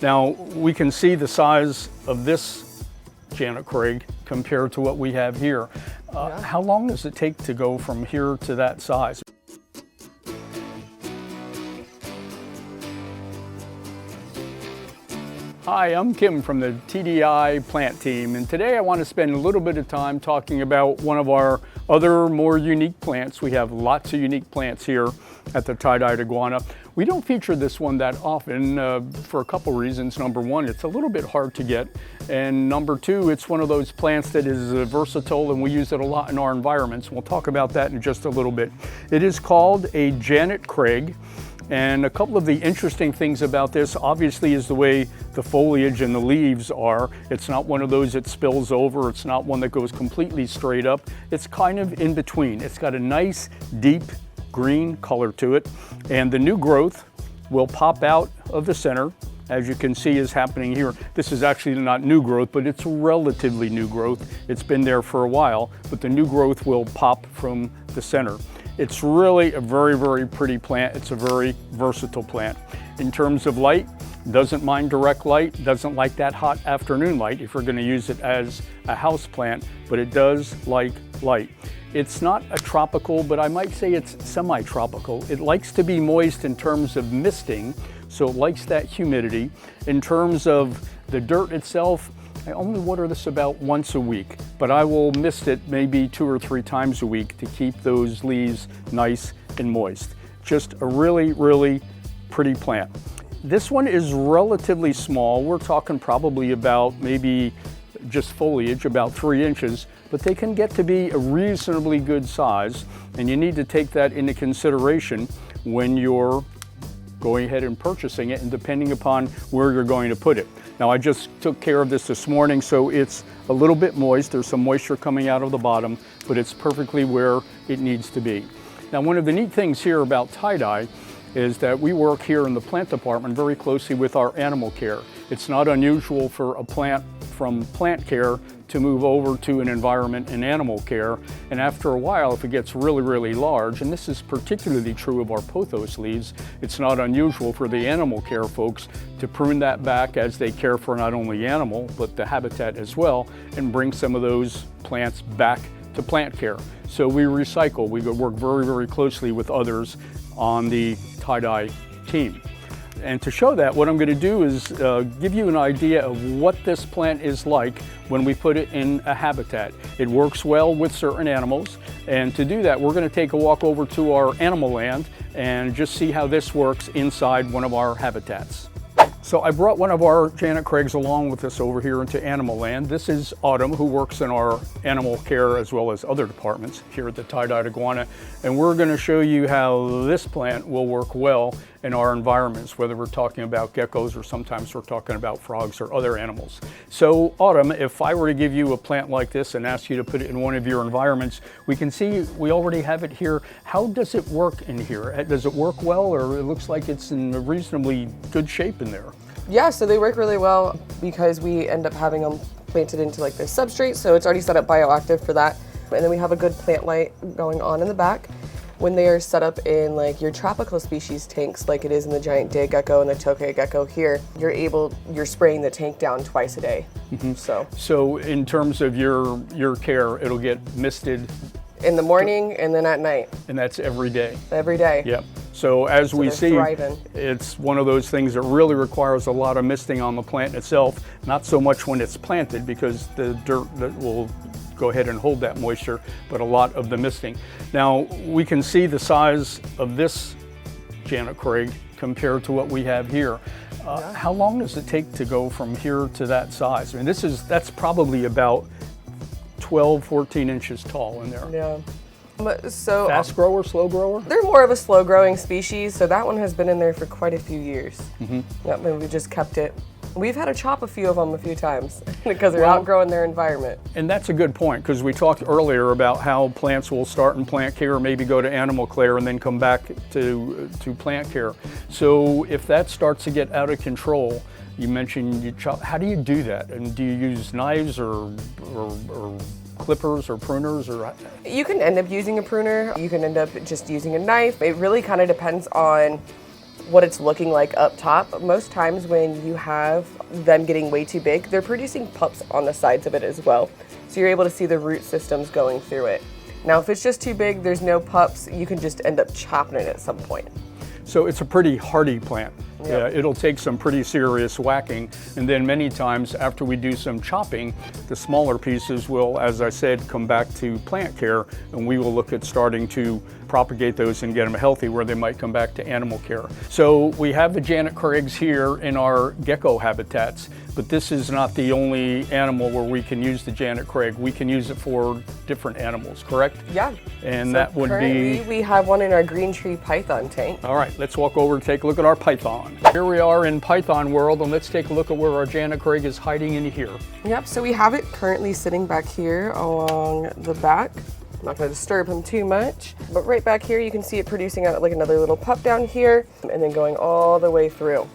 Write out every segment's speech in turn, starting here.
Now, we can see the size of this Janet Craig compared to what we have here. How long does it take to go from here to that size? Hi, I'm Kim from the Tye-Dyed plant team, and today I want to spend a little bit of time talking about one of our other more unique plants. We have lots of unique plants here at the Tye-Dyed Iguana. We don't feature this one that often for a couple reasons. Number one, it's a little bit hard to get, and number two, it's one of those plants that is versatile and we use it a lot in our environments. We'll talk about that in just a little bit. It is called a Janet Craig. And a couple of the interesting things about this, obviously, is the way the foliage and the leaves are. It's not one of those that spills over. It's not one that goes completely straight up. It's kind of in between. It's got a nice, deep green color to it. And the new growth will pop out of the center, as you can see is happening here. This is actually not new growth, but it's relatively new growth. It's been there for a while, but the new growth will pop from the center. It's really a very, very pretty plant. It's a very versatile plant. In terms of light, doesn't mind direct light, doesn't like that hot afternoon light if you're going to use it as a house plant, but it does like light. It's not a tropical, but I might say it's semi-tropical. It likes to be moist in terms of misting, so it likes that humidity. In terms of the dirt itself, I only water this about once a week, but I will mist it maybe 2 or 3 times a week to keep those leaves nice and moist. Just a really, really pretty plant. This one is relatively small. We're talking probably about maybe just foliage, about 3 inches, but they can get to be a reasonably good size, and you need to take that into consideration when you're going ahead and purchasing it and depending upon where you're going to put it. Now, I just took care of this morning, so it's a little bit moist. There's some moisture coming out of the bottom, but it's perfectly where it needs to be. Now, one of the neat things here about Tye-Dyed is that we work here in the plant department very closely with our animal care. It's not unusual for a plant from plant care to move over to an environment in animal care, and after a while, if it gets really, really large, and this is particularly true of our pothos leaves, it's not unusual for the animal care folks to prune that back as they care for not only animal, but the habitat as well, and bring some of those plants back to plant care. So we recycle. We work very, very closely with others on the Tye-Dyed team. And to show that, what I'm going to do is give you an idea of what this plant is like when we put it in a habitat. It works well with certain animals, and to do that, we're going to take a walk over to our animal land and just see how this works inside one of our habitats. So I brought one of our Janet Craigs along with us over here into Animal Land. This is Autumn, who works in our animal care as well as other departments here at the Tye-Dyed Iguana. And we're going to show you how this plant will work well in our environments, whether we're talking about geckos or sometimes we're talking about frogs or other animals. So Autumn, if I were to give you a plant like this and ask you to put it in one of your environments, we can see we already have it here. How does it work in here? Does it work well, or it looks like it's in a reasonably good shape in there? Yeah, so they work really well because we end up having them planted into like this substrate, so it's already set up bioactive for that. And then we have a good plant light going on in the back. When they are set up in like your tropical species tanks, like it is in the giant day gecko and the tokay gecko here, you're spraying the tank down twice a day. Mm-hmm. So in terms of your care, it'll get misted in the morning and then at night. And that's every day? Every day. Yep. So as we see, thriving. It's one of those things that really requires a lot of misting on the plant itself, not so much when it's planted because the dirt that will go ahead and hold that moisture, but a lot of the misting. Now, we can see the size of this Janet Craig compared to what we have here. How long does it take to go from here to that size? I mean, that's probably about 12, 14 inches tall in there. Yeah. So fast grower, slow grower? They're more of a slow growing species, so that one has been in there for quite a few years. Mm-hmm. Yep, and we just kept it. We've had to chop a few of them a few times because they're outgrowing their environment. And that's a good point, because we talked earlier about how plants will start in plant care, maybe go to animal care, and then come back to plant care. So if that starts to get out of control, you mentioned you chop. How do you do that? And do you use knives or clippers or pruners? Or you can end up using a pruner. You can end up just using a knife. It really kind of depends on what it's looking like up top. Most times when you have them getting way too big, they're producing pups on the sides of it as well. So you're able to see the root systems going through it. Now, if it's just too big, there's no pups, you can just end up chopping it at some point. So it's a pretty hardy plant. Yep. Yeah, it'll take some pretty serious whacking, and then many times after we do some chopping, the smaller pieces will, as I said, come back to plant care, and we will look at starting to propagate those and get them healthy where they might come back to animal care. So we have the Janet Craigs here in our gecko habitats, but this is not the only animal where we can use the Janet Craig. We can use it for different animals, correct? Yeah. And So that would currently, be... we have one in our green tree python tank. All right, let's walk over and take a look at our python. Here we are in Python world, and let's take a look at where our Janet Craig is hiding in here. Yep, so we have it currently sitting back here along the back. I'm not going to disturb him too much, but right back here you can see it producing out like another little pup down here and then going all the way through.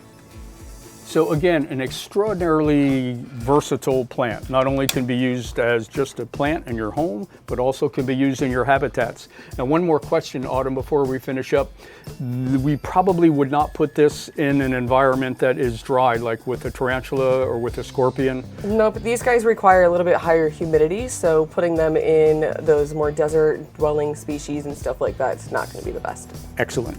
So again, an extraordinarily versatile plant. Not only can be used as just a plant in your home, but also can be used in your habitats. Now, one more question, Autumn, before we finish up. We probably would not put this in an environment that is dry, like with a tarantula or with a scorpion. No, but these guys require a little bit higher humidity, so putting them in those more desert-dwelling species and stuff like that is not going to be the best. Excellent.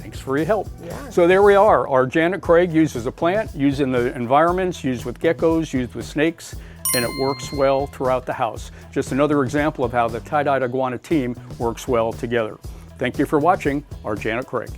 Thanks for your help. Yeah. So there we are. Our Janet Craig used as a plant, used in the environments, used with geckos, used with snakes, and it works well throughout the house. Just another example of how the Tye-Dyed Iguana team works well together. Thank you for watching our Janet Craig.